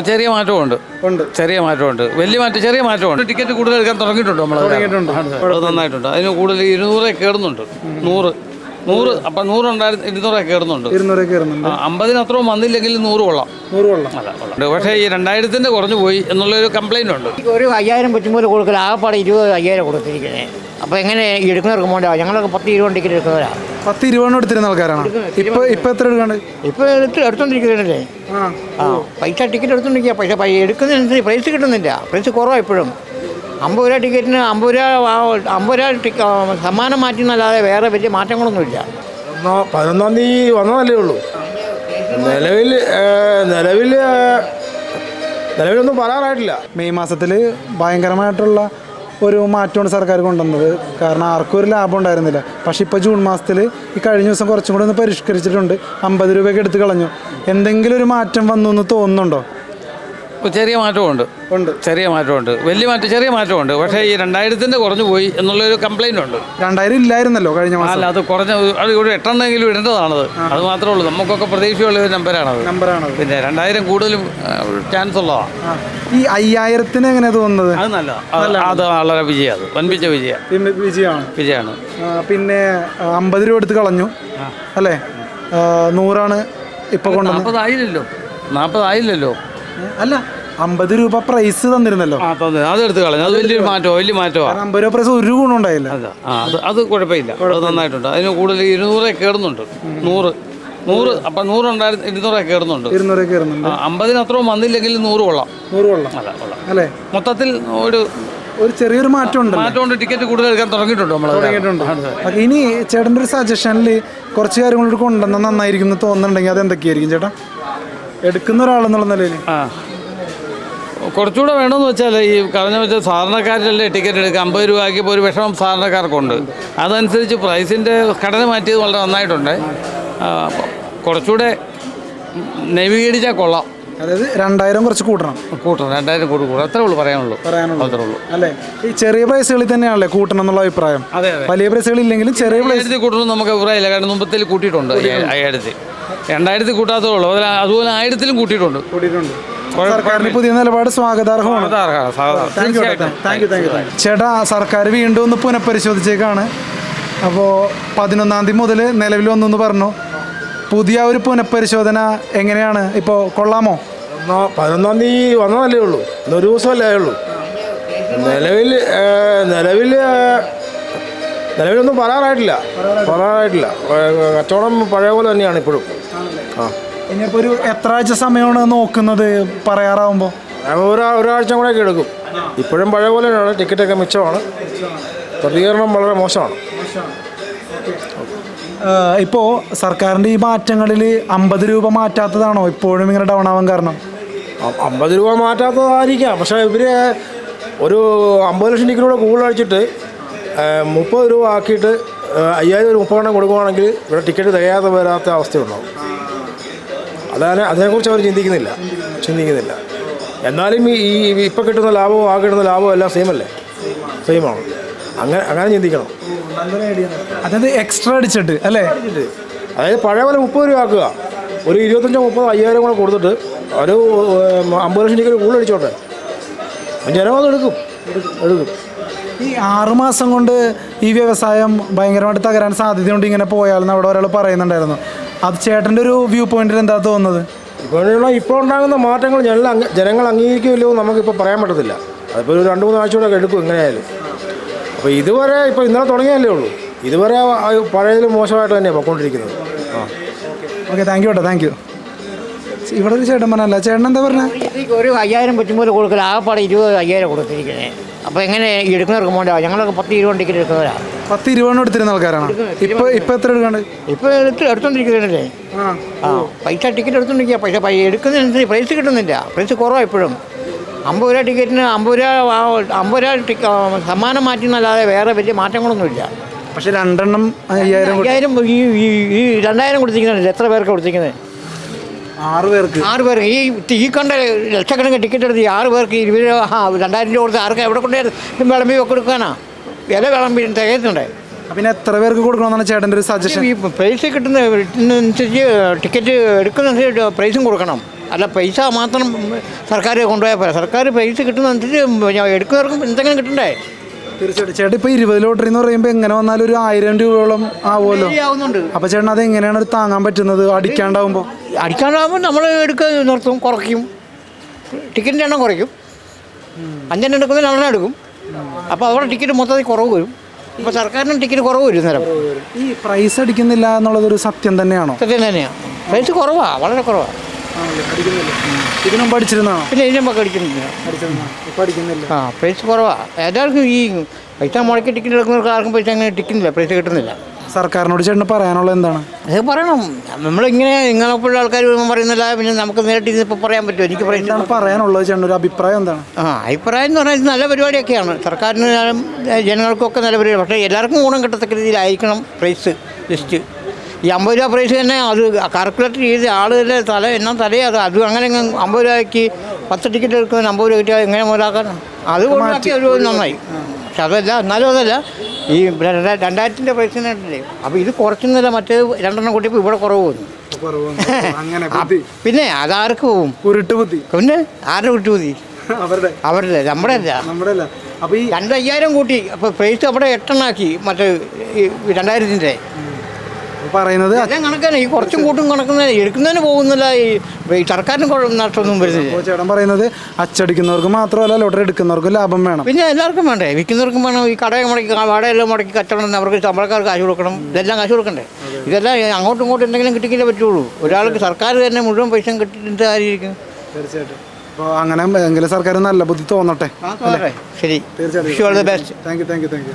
ചെറിയ മാറ്റമുണ്ട്. ചെറിയ മാറ്റമുണ്ട്. വലിയ മാറ്റം, ചെറിയ മാറ്റമുണ്ട്. ടിക്കറ്റ് കൂടുതൽ എടുക്കാൻ തുടങ്ങിയിട്ടുണ്ട് നമ്മൾ. അത് നന്നായിട്ടുണ്ട്. അതിന് കൂടുതൽ 200 കയറുന്നുണ്ട്. 100 അപ്പം 100 ഉണ്ടായിരുന്നു, 200 കയറുന്നുണ്ട്. 50 അത്രയും വന്നില്ലെങ്കിൽ 100 കൊള്ളാം. അല്ല, പക്ഷേ ഈ 2000-ന്റെ കുറഞ്ഞു പോയി എന്നുള്ളൊരു കംപ്ലൈന്റ് ഉണ്ട്. ഒരു 5000 പറ്റുമ്പോൾ കൊടുക്കില്ല, ആകെപ്പാടെ 25,000 കൊടുത്തിരിക്കുന്നത്. അപ്പോൾ എങ്ങനെ എടുക്കുന്നവർക്ക് പോകണ്ട? ഞങ്ങളൊക്കെ 10-20 ടിക്കറ്റ് എടുക്കുന്നവരാണ്. 10-20 എടുത്തിരുന്ന ആൾക്കാരാണ്. ഇപ്പൊ എത്ര എടുക്കാണ്ട്? ഇപ്പോൾ എടുത്തോണ്ടിരിക്കുന്നതല്ലേ. പൈസ ടിക്കറ്റ് എടുത്തോണ്ടിരിക്കുക. പൈസ എടുക്കുന്നതിനനുസരിച്ച് പ്രൈസ് കിട്ടുന്നില്ല. പ്രൈസ് കുറവാണ് ഇപ്പോഴും. 50 രൂപ ടിക്കറ്റിന് 50 രൂപ സമ്മാനം മാറ്റുന്നല്ലാതെ വേറെ വലിയ മാറ്റങ്ങളൊന്നുമില്ല. 11-ാം തീയതി വന്നതല്ലേ ഉള്ളൂ. നിലവിലൊന്നും പറയാറായിട്ടില്ല. മെയ് മാസത്തിൽ ഭയങ്കരമായിട്ടുള്ള ഒരു മാറ്റമാണ് സർക്കാർ കൊണ്ടുവന്നത്. കാരണം ആർക്കും ഒരു ലാഭം ഉണ്ടായിരുന്നില്ല. പക്ഷേ ഇപ്പോൾ ജൂൺ മാസത്തിൽ ഈ കഴിഞ്ഞ ദിവസം കുറച്ചും കൂടെ ഒന്ന് പരിഷ്കരിച്ചിട്ടുണ്ട്. 50 രൂപയ്ക്ക് എടുത്ത് കളഞ്ഞു. എന്തെങ്കിലും ഒരു മാറ്റം വന്നു എന്ന് തോന്നുന്നുണ്ടോ? ചെറിയ മാറ്റമുണ്ട്. ചെറിയ മാറ്റമുണ്ട്. വലിയ മാറ്റം, ചെറിയ മാറ്റമുണ്ട്. പക്ഷേ ഈ 2000-ന്റെ കുറഞ്ഞു പോയി എന്നുള്ളൊരു കംപ്ലൈന്റ് ഉണ്ട്. 2000 ഇല്ലായിരുന്നല്ലോ കഴിഞ്ഞ മാസം. അല്ല, അത് കുറഞ്ഞ അത് ഇവിടെ 8 ഇടേണ്ടതാണത്. അത് മാത്രമേ ഉള്ളൂ. നമുക്കൊക്കെ പ്രതീക്ഷയുള്ള ഒരു നമ്പറാണത്. പിന്നെ 2000 കൂടുതലും ചാൻസ് ഉള്ളതാണ്. ഈ 5000-ന് എങ്ങനെയാണ് തോന്നുന്നത്? അത് നല്ലതാണ്. അത് വളരെ വിജയമാണ്. വൻപിച്ച വിജയമാണ്. പിന്നെ 50 രൂപ എടുത്ത് കളഞ്ഞു അല്ലേ? 100 ഇപ്പോൾ കൊണ്ടുവന്നത്. 40 ആയില്ലല്ലോ. അല്ല, 50 രൂപ പ്രൈസ് തന്നിരുന്നല്ലോ. അത് എടുത്ത് കളഞ്ഞു. അത് വലിയ മാറ്റമാണ്. 50 രൂപ പ്രൈസ് ഒരു ഗുണം ഉണ്ടായില്ല. അത് കുഴപ്പമില്ല. അത് നന്നായിട്ടുണ്ട്. അതിന് കൂടുതൽ 200 കയറുന്നുണ്ട്. 100 അപ്പം 100 ഉണ്ടായിരുന്നു, 200 കയറുന്നുണ്ട്. 50 അത്രയും വന്നില്ലെങ്കിൽ 100 കൊള്ളാം. അല്ലേ? മൊത്തത്തിൽ ഒരു ചെറിയൊരു മാറ്റമുണ്ട്. ടിക്കറ്റ് കൂടുതൽ എടുക്കാൻ തുടങ്ങിയിട്ടുണ്ട് നമ്മൾ. ഇനി ചേട്ടൻ്റെ ഒരു സജഷനിൽ കുറച്ച് കാര്യങ്ങളോട് കൊണ്ടുവന്നാൽ നന്നായിരിക്കും എന്ന് തോന്നുന്നുണ്ടെങ്കിൽ അതെന്തൊക്കെയായിരിക്കും ചേട്ടാ, എടുക്കുന്ന ഒരാളെന്നുള്ള നിലയിൽ? കുറച്ചുകൂടെ വേണമെന്ന് വെച്ചാൽ ഈ കഴിഞ്ഞ വെച്ചാൽ സാധാരണക്കാരല്ലേ ടിക്കറ്റ് എടുക്കുക. 50 രൂപയ്ക്ക് ഇപ്പോൾ ഒരു വിഷമം സാധാരണക്കാർക്കുണ്ട്. അതനുസരിച്ച് പ്രൈസിൻ്റെ ഘടന മാറ്റിയത് വളരെ നന്നായിട്ടുണ്ട്. കുറച്ചുകൂടെ നവീകരിച്ചാൽ കൊള്ളാം. അതായത് 2000 കുറച്ച് കൂട്ടണം. 2000 കൂട്ടണം. അത്രേ ഉള്ളൂ പറയാനുള്ളൂ. അല്ലേ? ഈ ചെറിയ പ്രൈസുകളിൽ തന്നെയാണല്ലേ കൂട്ടണം എന്നുള്ള അഭിപ്രായം? വലിയ പ്രൈസുകൾ ഇല്ലെങ്കിലും ചെറിയ പ്രൈസ് കൂട്ടണം നമുക്ക് അഭിപ്രായമില്ല. കാരണം മുമ്പത്തിൽ കൂട്ടിയിട്ടുണ്ട്. 5000 2000 കൂട്ടാത്തേ ഉള്ളൂ. അതുപോലെ 1000-ലും കൂട്ടിയിട്ടുണ്ട്. സർക്കാരിന് പുതിയ നിലപാട് സ്വാഗതാർഹമാണ്. ചേട്ടാ, സർക്കാർ വീണ്ടും ഒന്ന് പുനഃപരിശോധിച്ചേക്കാണ്. അപ്പോൾ 11-ാം തീയതി മുതൽ നിലവിൽ വന്നെന്ന് പറഞ്ഞു. പുതിയ ഒരു പുനഃപരിശോധന എങ്ങനെയാണ്? ഇപ്പോൾ കൊള്ളാമോ? 11-ാം തീയതി വന്നതല്ലേ ഉള്ളൂ. ഇന്നൊരു ദിവസമല്ലേ ആയുള്ളൂ. നിലവിലൊന്നും പറയാറായിട്ടില്ല. കച്ചവടം പഴയ പോലെ തന്നെയാണ് ഇപ്പോഴും. ഇനിയിപ്പോൾ ഒരു എത്ര ആഴ്ച സമയമാണ് നോക്കുന്നത് പറയാറാവുമ്പോൾ? ഒരാഴ്ച കൂടെയൊക്കെ എടുക്കും. ഇപ്പോഴും പഴയ പോലെ തന്നെയാണ്. ടിക്കറ്റൊക്കെ മിച്ചമാണ്. പ്രതികരണം വളരെ മോശമാണ്. ഇപ്പോൾ സർക്കാരിൻ്റെ ഈ മാറ്റങ്ങളിൽ 50 രൂപ മാറ്റാത്തതാണോ ഇപ്പോഴും ഇങ്ങനെ ഡൗൺ ആവാൻ കാരണം? 50 രൂപ മാറ്റാത്തതായിരിക്കാം. പക്ഷേ ഇവർ ഒരു 50 ലക്ഷം ടിക്കറ്റ് കൂടുതൽ അടിച്ചിട്ട് 30 രൂപ ആക്കിയിട്ട് 5000 30 കൊടുക്കുകയാണെങ്കിൽ ഇവിടെ ടിക്കറ്റ് തികയാതെ വരാത്ത അവസ്ഥയുണ്ടാവും. അതിനെക്കുറിച്ച് അവർ ചിന്തിക്കുന്നില്ല. എന്നാലും ഈ ഇപ്പോൾ കിട്ടുന്ന ലാഭവും ആ കിട്ടുന്ന ലാഭവും എല്ലാം സെയിമാണ്. അങ്ങനെ ചിന്തിക്കണം. അതായത് എക്സ്ട്രാ അടിച്ചിട്ട് അല്ലേ? അതായത് പഴയ പോലെ 30 രൂപ ആക്കുക. ഒരു 25-30 5000 കൂടെ കൊടുത്തിട്ട് ഒരു 50 ലക്ഷം ടിക്കറ്റ് കൂടുതൽ അടിച്ചോട്ടെ. ജനമത് എടുക്കും. ഈ 6 മാസം കൊണ്ട് ഈ വ്യവസായം ഭയങ്കരമായിട്ട് തകരാൻ സാധ്യതയുണ്ട് ഇങ്ങനെ പോയാലെന്ന് അവിടെ ഒരാൾ പറയുന്നുണ്ടായിരുന്നു. അത് ചേട്ടൻ്റെ ഒരു വ്യൂ പോയിന്റിൽ എന്താ തോന്നുന്നത്? ഇപ്പോൾ ഉണ്ടാകുന്ന മാറ്റങ്ങൾ ജനങ്ങൾ അംഗീകരിക്കുമല്ലോ നമുക്കിപ്പോൾ പറയാൻ പറ്റത്തില്ല. അതിപ്പോൾ ഒരു 2-3 ആഴ്ചയോടെ എടുക്കും എങ്ങനെയായാലും. അപ്പോൾ ഇതുവരെ ഇപ്പോൾ ഇന്നലെ തുടങ്ങിയല്ലേ ഉള്ളൂ. ഇതുവരെ പഴയതിലും മോശമായിട്ട് തന്നെയാണ് പോയിക്കൊണ്ടിരിക്കുന്നത്. Okay, thank you. ഇവിടെ ഒരു ചേട്ടൻ പറഞ്ഞല്ല, ചേട്ടൻ എന്താ പറഞ്ഞത്? ഒരു 5000 പറ്റുമ്പോൾ കൊടുക്കില്ല, ആകെപ്പാടെ 25,000 കൊടുത്തിരിക്കുന്നത്. അപ്പോൾ എങ്ങനെ എടുക്കുന്നവർക്ക് പോകണ്ട? ഞങ്ങളൊക്കെ 10-20 ടിക്കറ്റ് എടുക്കുന്നവരാണ്. 10-20 എടുത്തിരുന്ന ആൾക്കാരാണ്. ഇപ്പോൾ എത്ര എടുക്കാണ്ട്? ഇപ്പോൾ എടുത്തോണ്ടിരിക്കുന്നതല്ലേ. പൈസ ടിക്കറ്റ് എടുത്തോണ്ടിരിക്കുക. പൈസ എടുക്കുന്നതിനനുസരിച്ച് പ്രൈസ് കിട്ടുന്നില്ല. പ്രൈസ് കുറവാണ് ഇപ്പോഴും. 50 രൂപ ടിക്കറ്റിന് 50 രൂപ സമ്മാനം മാറ്റുന്നല്ലാതെ വേറെ വലിയ മാറ്റങ്ങളൊന്നുമില്ല. പക്ഷേ 5000 ഈ 2000 കൊടുത്തിരിക്കുന്നില്ല. എത്ര പേർക്ക് കൊടുത്തിരിക്കുന്നത്? 6 പേർക്ക്. ഈ കണ്ട ലക്ഷക്കണക്കിന് ടിക്കറ്റ് എടുത്ത് 6 പേർക്ക് 20 2000 രൂപ കൊടുത്ത് ആർക്ക് എവിടെ കൊണ്ടേ വിളമ്പി കൊടുക്കാനാ? വില വിളമ്പി തികയുന്നുണ്ട്. പിന്നെ എത്ര പേർക്ക് കൊടുക്കണമെന്നാണ് ചേട്ടൻ്റെ ഒരു സജഷൻ? ഈ പ്രൈസ് കിട്ടുന്നതനുസരിച്ച് ടിക്കറ്റ് എടുക്കുന്നതനുസരിച്ച് പ്രൈസും കൊടുക്കണം. അല്ല പൈസ മാത്രം സർക്കാർ കൊണ്ടുപോയാൽ പോരാ. സർക്കാർ പൈസ കിട്ടുന്നതനുസരിച്ച് എടുക്കുന്നവർക്കും എന്തെങ്കിലും കിട്ടണ്ടേ? തീർച്ചയായിട്ടും ചേട്ടാ ഇപ്പോൾ 20 ലോട്ടറി എന്ന് പറയുമ്പോൾ എങ്ങനെ വന്നാലും ഒരു 1000 രൂപയോളം ആവുമല്ലോ. ആവുന്നുണ്ട്. അപ്പോൾ ചേട്ടൻ അത് എങ്ങനെയാണ് ഒരു താങ്ങാൻ പറ്റുന്നത് അടിക്കാണ്ടാവുമ്പോൾ? അടിക്കാണ്ടാകുമ്പോൾ നമ്മൾ നിർത്തും, കുറയ്ക്കും, ടിക്കറ്റിൻ്റെ എണ്ണം കുറയ്ക്കും. 5 എണ്ണം എടുക്കുന്നതിൽ 6 എടുക്കും. അപ്പോൾ അവിടെ ടിക്കറ്റ് മൊത്തത്തിൽ കുറവ് വരും. ഇപ്പോൾ സർക്കാരിനും ടിക്കറ്റ് കുറവ് വരും നേരം. ഈ പ്രൈസ് അടിക്കുന്നില്ല എന്നുള്ളതൊരു സത്യം തന്നെയാണോ? സത്യം തന്നെയാണ്. പ്രൈസ് കുറവാണ്, വളരെ കുറവാണ്. ഇതിനും പഠിച്ചിരുന്നാണോ? പിന്നെ ഇതിനും ഒക്കെ അടിക്കുന്നില്ല. ആ പ്രൈസ് കുറവാണ്. എല്ലാവർക്കും ഈ പൈസ മുടക്കി ടിക്കറ്റ് എടുക്കുന്നവർക്ക് ആർക്കും പൈസ അങ്ങനെ ടിക്കുന്നില്ല, പ്രൈസ് കിട്ടുന്നില്ല. സർക്കാരിനോട് ചേട്ടന് പറയാനുള്ളത് എന്താണ്? അത് പറയണം. നിങ്ങളെപ്പോഴുള്ള ആൾക്കാർ പറയുന്നില്ല, പിന്നെ നമുക്ക് നേരിട്ട് ഇതിപ്പോൾ പറയാൻ പറ്റുമോ? എനിക്ക് എന്താണ് പറയാനുള്ളത് ചേട്ടൻ? ഒരു അഭിപ്രായം എന്താണ്? അഭിപ്രായം എന്ന് പറഞ്ഞാൽ ഇത് നല്ല പരിപാടിയൊക്കെയാണ്. സർക്കാരിന് ജനങ്ങൾക്കൊക്കെ നല്ല പരിപാടി. പക്ഷേ എല്ലാവർക്കും ഗുണം കിട്ടത്തക്ക രീതിയിലായിരിക്കണം പ്രൈസ് ലിസ്റ്റ്. ഈ 50 രൂപ പ്രൈസ് തന്നെ അത് കാൽക്കുലേറ്റ് ചെയ്ത് ആളുകളുടെ തലയെ അത് അങ്ങനെ 50 രൂപയ്ക്ക് 10 ടിക്കറ്റ് എടുക്കുന്നതിന് 50 രൂപ കിട്ടിയാൽ എങ്ങനെ മുതലാക്കാൻ? അത് ഒഴിവാക്കി ഒരു നന്നായി. പക്ഷെ അതല്ല, എന്നാലും അതല്ല, ഈ 2000-ൻ്റെ പ്രൈസ് തന്നെയല്ലേ. അപ്പോൾ ഇത് കുറച്ചൊന്നുമില്ല, മറ്റേ 2 എണ്ണം കൂട്ടിയപ്പോൾ ഇവിടെ കുറവ് വന്നു. പിന്നെ അതാർക്ക് പോവും? പിന്നെ ആരുടെ കുട്ടുബുദ്ധി? അവരുടെ, നമ്മുടെ അല്ല. അപ്പോൾ ഈ 2,500 കൂട്ടി, അപ്പോൾ പ്രൈസ് അവിടെ 8 എണ്ണാക്കി. മറ്റേ 2000-ൻ്റെ പറയുന്നത് കണക്കാണ്. ഈ കുറച്ചും കൂട്ടും കണക്കുന്ന എടുക്കുന്നതിന് പോകുന്നില്ല. ഈ സർക്കാരിന് നഷ്ടമൊന്നും വരുന്നില്ല. ചേട്ടൻ പറയുന്നത് അച്ചടിക്കുന്നവർക്ക് മാത്രമല്ല ലോട്ടറി എടുക്കുന്നവർക്കും ലാഭം വേണം. പിന്നെ എല്ലാവർക്കും വേണ്ടേ? വിൽക്കുന്നവർക്കും വേണം. ഈ കടയെ മുടക്കി വാടകയെല്ലാം മുടക്കി കച്ചവടം, അവർക്ക് ശമ്പളക്കാർക്ക് കാശ് കൊടുക്കണം. ഇതെല്ലാം കാശ് കൊടുക്കണ്ടേ? ഇതെല്ലാം അങ്ങോട്ടും ഇങ്ങോട്ടും എന്തെങ്കിലും കിട്ടിക്കില്ലേ പറ്റുള്ളൂ. ഒരാൾക്ക് സർക്കാർ തന്നെ മുഴുവൻ പൈസ കിട്ടിയിട്ട് ആയിരിക്കും. തീർച്ചയായിട്ടും. അപ്പോൾ അങ്ങനെ എങ്കിലും സർക്കാർ നല്ല ബുദ്ധി തോന്നട്ടെ. ശരി, തീർച്ചയായിട്ടും. All the best. Thank you.